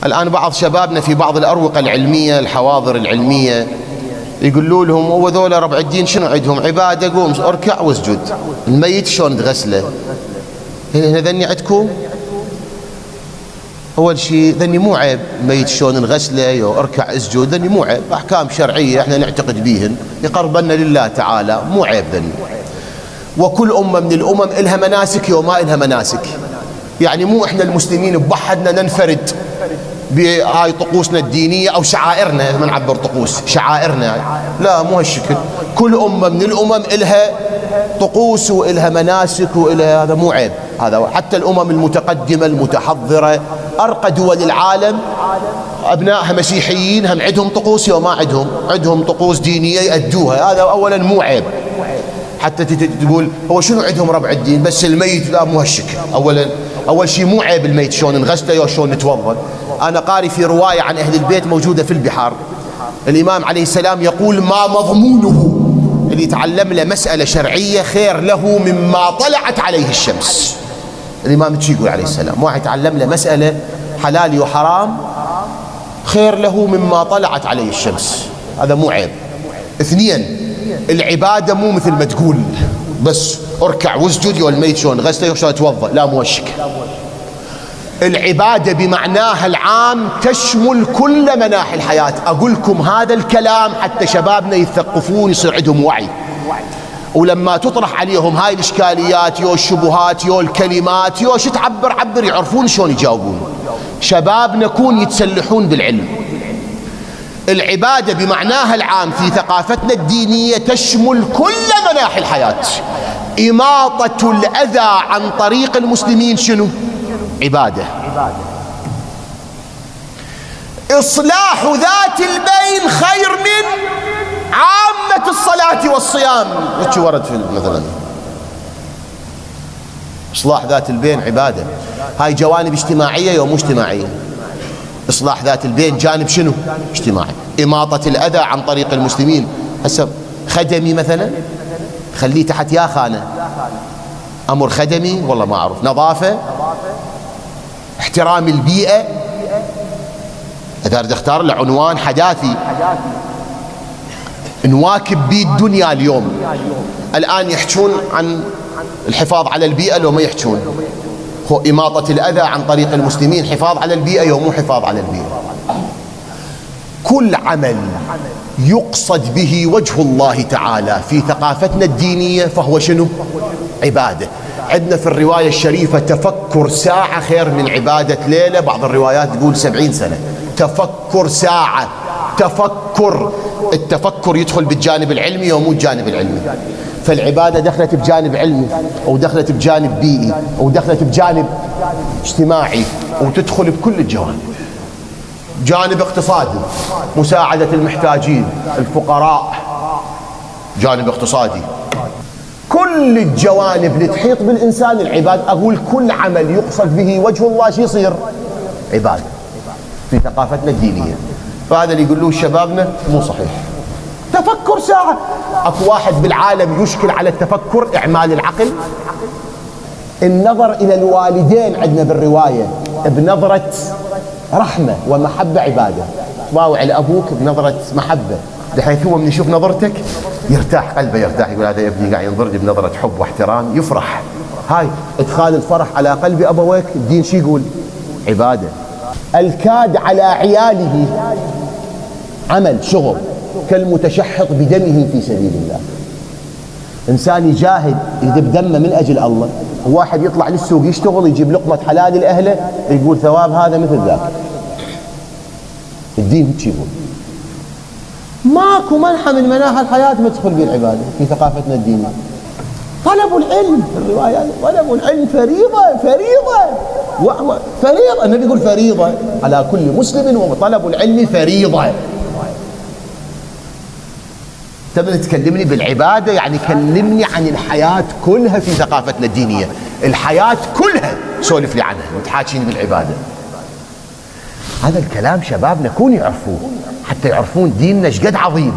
الآن بعض شبابنا في بعض الأروقة العلمية، الحواضر العلمية، يقولوا لهم هو ذولا ربع الدين شنو عندهم؟ عبادة، قوم اركع واسجد. الميت شلون تغسله؟ هنا ذني عندكم؟ أول شيء ذني مو عيب، الميت شلون نغسله واركع اسجد، ذني مو عيب، أحكام شرعية احنا نعتقد بيهن يقربنا لله تعالى، مو عيب ذني. وكل أمة من الأمم إلها مناسك وما إلها مناسك، يعني مو احنا المسلمين بوحدنا ننفرد بهاي طقوسنا الدينية أو شعائرنا، ما نعبر طقوس، شعائرنا، لا مو هالشكل. كل أمة من الأمم إلها طقوس وإلها مناسك وإلها، هذا مو عيب هذا. حتى الأمم المتقدمة المتحضرة أرقى دول العالم أبنائها مسيحيين، هم عندهم طقوس وما عندهم طقوس دينية يأدوها، هذا أولا مو عيب. حتى تقول هو شنو عندهم ربع الدين بس الميت، لا مو هالشكل. أول شيء مو عيب الميت شلون نغسله وشلون نتوضأ. أنا قاري في رواية عن أهل البيت موجودة في البحار، الإمام عليه السلام يقول ما مضمونه اللي يتعلم له مسألة شرعية خير له مما طلعت عليه الشمس. الإمام تشي يقول عليه السلام واحد يتعلم له مسألة حلال وحرام خير له مما طلعت عليه الشمس، هذا مو عيب. اثنين، العبادة مو مثل ما تقول بس اركع واسجد والميت شلون غسله وشلون توضأ، لا مو هالشكل. العبادة بمعناها العام تشمل كل مناحي الحياة. أقول لكم هذا الكلام حتى شبابنا يثقفون يصير عندهم وعي، ولما تطرح عليهم هاي الإشكاليات يو الشبهات يو الكلمات يو شو عبر يعرفون شلون يجاوبون. شبابنا يكون يتسلحون بالعلم. العبادة بمعناها العام في ثقافتنا الدينية تشمل كل مناحي الحياة. إماطة الأذى عن طريق المسلمين شنو؟ عبادة. إصلاح ذات البين خير من عامة الصلاة والصيام. وش ورد في مثلا إصلاح ذات البين عبادة. هاي جوانب اجتماعية ومو اجتماعية. إصلاح ذات البين جانب شنو؟ اجتماعي. إماطة الأذى عن طريق المسلمين. هسه خدمي مثلا خليه تحت يا خانة، أمر خدمي والله ما أعرف، نظافة، احترام البيئة. إذا أريد أختار له عنوان حداثي نواكب بيه الدنيا اليوم. الآن يحجون عن الحفاظ على البيئة لو ما يحجون؟ هو إماطة الأذى عن طريق المسلمين حفاظ على البيئة ومو حفاظ على البيئة. كل عمل يقصد به وجه الله تعالى في ثقافتنا الدينية فهو شنو؟ عبادة. عندنا في الرواية الشريفة تفكر ساعة خير من عبادة ليلة، بعض الروايات تقول 70 سنة. تفكر ساعة، تفكر. التفكر يدخل بالجانب العلمي ومو الجانب العلمي. فالعبادة دخلت بجانب علمي ودخلت بجانب بيئي ودخلت بجانب اجتماعي وتدخل بكل الجوانب. جانب اقتصادي، مساعدة المحتاجين الفقراء، جانب اقتصادي. كل الجوانب اللي تحيط بالإنسان العباد. أقول كل عمل يقصد به وجه الله شو يصير؟ عبادة في ثقافتنا الدينية. فهذا اللي يقولوه شبابنا مو صحيح. تفكر ساعة. أكو واحد بالعالم يشكل على التفكر إعمال العقل. النظر إلى الوالدين عندنا بالرواية بنظرة رحمة ومحبة عبادة. تطاوع لأبوك بنظرة محبة بحيث هو من يشوف نظرتك يرتاح قلبه، يرتاح، يقول هذا ابني قاعد ينظرني بنظرة حب واحترام، يفرح. هاي ادخال الفرح على قلب أبويك. الدين شو يقول؟ عبادة. الكاد على عياله عمل شغل كالمتشحط بدمه في سبيل الله. إنسان يجاهد يذب دمه من أجل الله. واحد يطلع للسوق يشتغل يجيب لقمة حلال لأهله يقول ثواب هذا مثل ذاك. الدين هيك يقول. ماكو منحى من مناحي الحياة ما تدخل به العبادة في ثقافتنا الدينية. طلب العلم في الروايات، طلب العلم فريضة فريضة. النبي يقول فريضة على كل مسلم وطلب العلم فريضة. تبي تكلمني بالعبادة يعني كلمني عن الحياة كلها في ثقافتنا الدينية. الحياة كلها سولف لي عنها وتحاكيني بالعبادة. هذا الكلام شبابنا كون يعرفوه حتى يعرفون ديننا ايش قد عظيم.